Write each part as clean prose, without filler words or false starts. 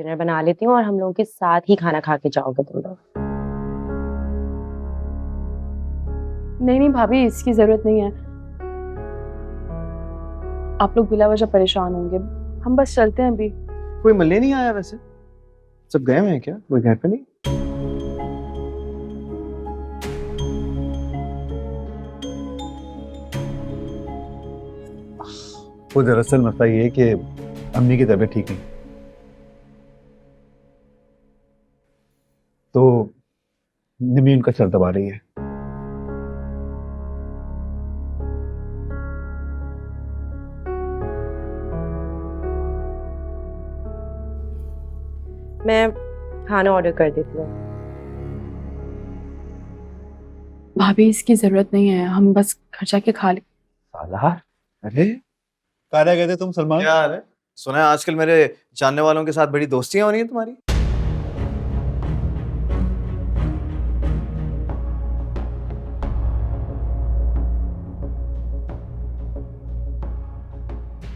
Dinner बना लेती हूँ और हम लोगों के साथ ही खाना खा के जाओगे तुम लोग। नहीं नहीं भाभी, इसकी जरूरत नहीं है। आप लोग बिला वजह परेशान होंगे, हम बस चलते हैं अभी। कोई मिलने नहीं आया वैसे? सब गए हुए हैं क्या? कोई घर पे नहीं? वो दरअसल मसला ये है कि अम्मी की तबीयत ठीक नहीं, तो निमी उनका सर दबा रही है। मैं खाना ऑर्डर कर देती हूँ। भाभी इसकी जरूरत नहीं है, हम बस घर जाके खा ले। सालार, अरे कहाँ रह गए थे तुम सलमान? क्या हाल है? सुना है आजकल मेरे जानने वालों के साथ बड़ी दोस्तियां हो रही हैं तुम्हारी।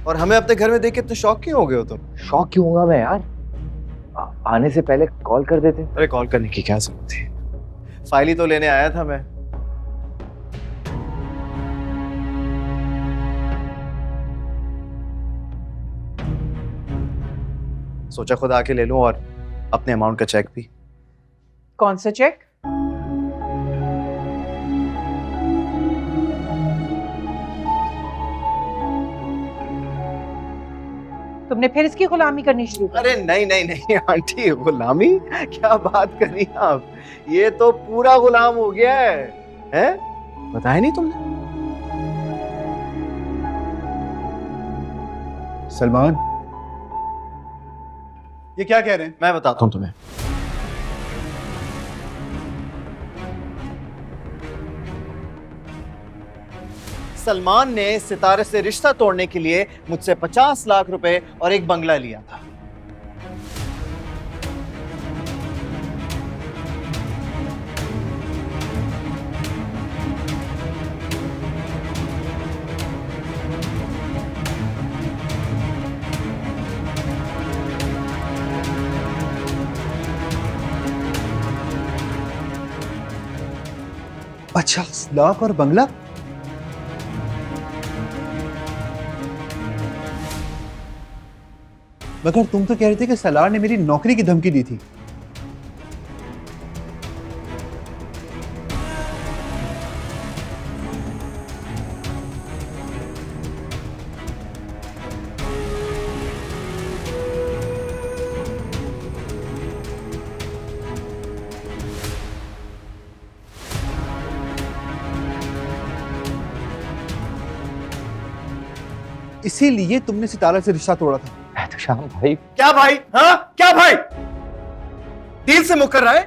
और हमें अपने घर में देख के इतने शौक क्यों हो गए हो तुम? शौक क्यों होगा मैं यार? आने से पहले कॉल कर देते। अरे कॉल करने की क्या जरूरत थी? फाइल ही तो लेने आया था मैं। सोचा खुद आके ले लूं और अपने अमाउंट का चेक भी। कौन सा चेक? तुमने फिर इसकी गुलामी करनी शुरू कर? अरे नहीं नहीं नहीं आंटी, गुलामी क्या बात कर रही हैं आप? ये तो पूरा गुलाम हो गया है? बताया नहीं तुमने? सलमान, ये क्या कह रहे हैं? मैं बताता हूं तुम्हें। सलमान ने सितारे से रिश्ता तोड़ने के लिए मुझसे 50 लाख रुपए और एक बंगला लिया था। $50 लाख और बंगला? मगर तुम तो कह रहे थे कि सलार ने मेरी नौकरी की धमकी दी थी। इसीलिए तुमने सितारा से रिश्ता तोड़ा था। तो शाम भाई, क्या भाई? हाँ क्या भाई? डील से मुकर रहा है?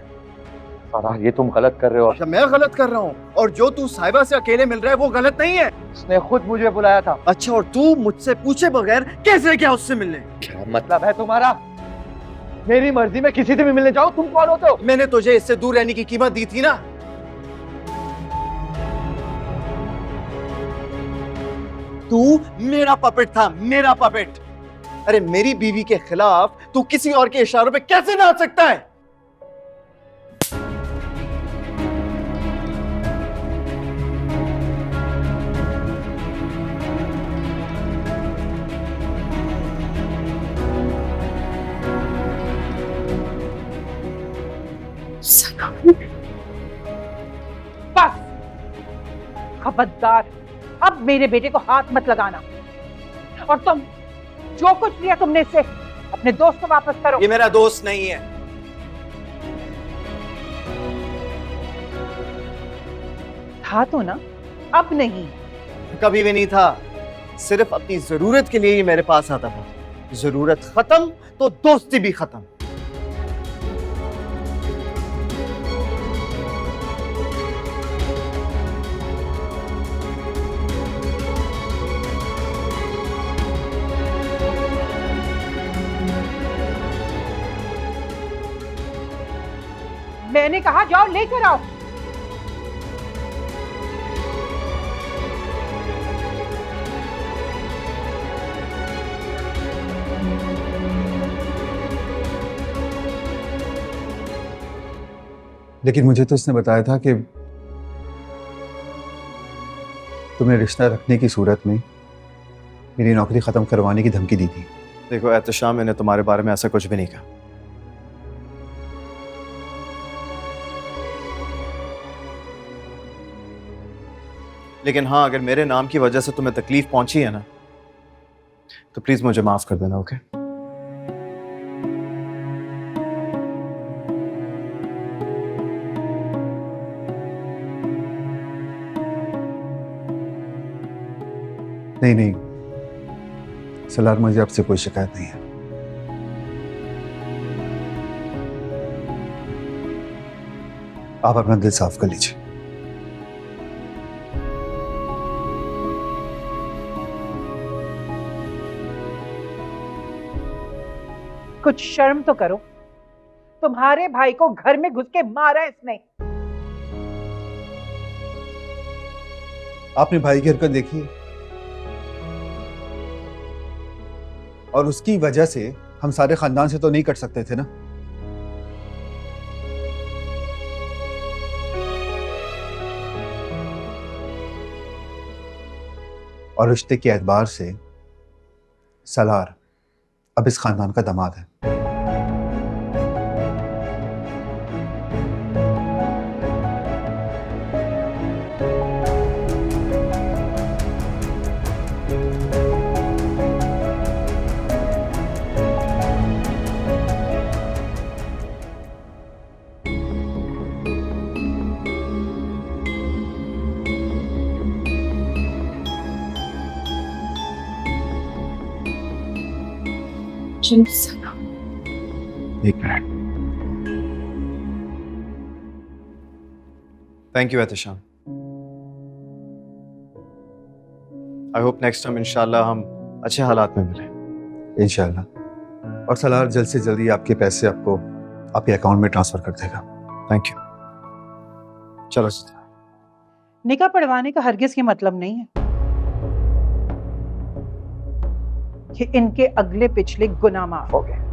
सालार ये तुम गलत कर रहे हो। अच्छा मैं गलत कर रहा हूँ? और जो तू साहिबा से अकेले मिल रहा है वो गलत नहीं है? उसने खुद मुझे बुलाया था। अच्छा, और तू मुझसे पूछे बगैर कैसे क्या उससे मिलने? क्या मतलब है तुम्हारा? मेरी मर्जी में किसी से भी मिलने जाओ, तुम कौन होते हो? मैंने तुझे इससे दूर रहने की कीमत दी थी ना। तू मेरा पपेट था, मेरा पपेट। अरे मेरी बीवी के खिलाफ तू किसी और के इशारों पे कैसे नाच सकता है? बस, खबरदार, अब मेरे बेटे को हाथ मत लगाना। और तुम जो कुछ लिया तुमने इससे, अपने दोस्त को वापस करो। ये मेरा दोस्त नहीं है। था तो ना, अब नहीं। कभी भी नहीं था। सिर्फ अपनी जरूरत के लिए ही मेरे पास आता था। जरूरत खत्म तो दोस्ती भी खत्म। मैंने कहा जाओ लेकर आओ। लेकिन मुझे तो इसने बताया था कि तुमने रिश्ता रखने की सूरत में मेरी नौकरी खत्म करवाने की धमकी दी थी। देखो एहतशाम, मैंने तुम्हारे बारे में ऐसा कुछ भी नहीं कहा। लेकिन हाँ, अगर मेरे नाम की वजह से तुम्हें तकलीफ पहुंची है ना, तो प्लीज मुझे माफ कर देना। ओके? नहीं नहीं सलार, मुझे आपसे कोई शिकायत नहीं है। आप अपना दिल साफ कर लीजिए। कुछ शर्म तो करो। तुम्हारे भाई को घर में घुस के मारा इसने। आपने भाई की हरकत देखी है? और उसकी वजह से हम सारे खानदान से तो नहीं कट सकते थे ना। और रिश्ते के एतबार से सलार अब इस खानदान का दामाद है। एक minute. Thank you Ehtesham. I hope next time इंशाल्लाह हम अच्छे हालात में मिलें। इंशाल्लाह। और सलार जल्द से जल्दी आपके पैसे आपको आपके अकाउंट में ट्रांसफर कर देगा। Thank you. चलो। निकाह पढ़वाने का हरगिज के मतलब नहीं है कि इनके अगले पिछले गुनाह माफ हो गए।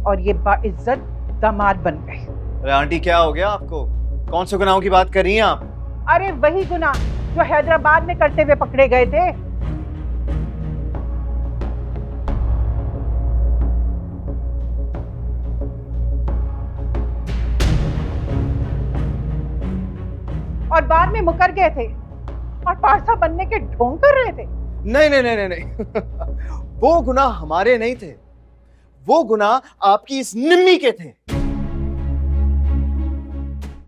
और ये बाइज्जत दामाद बन गए। अरे आंटी, क्या हो गया आपको? कौन से गुनाहों की बात कर रही हैं आप? अरे वही गुनाह जो हैदराबाद में करते हुए पकड़े गए थे। और बाद में मुकर गए थे और पारसा बनने के ढोंग कर रहे थे। नहीं नहीं नहीं नहीं, नहीं। वो गुनाह हमारे नहीं थे, वो गुनाह आपकी इस निम्मी के थे।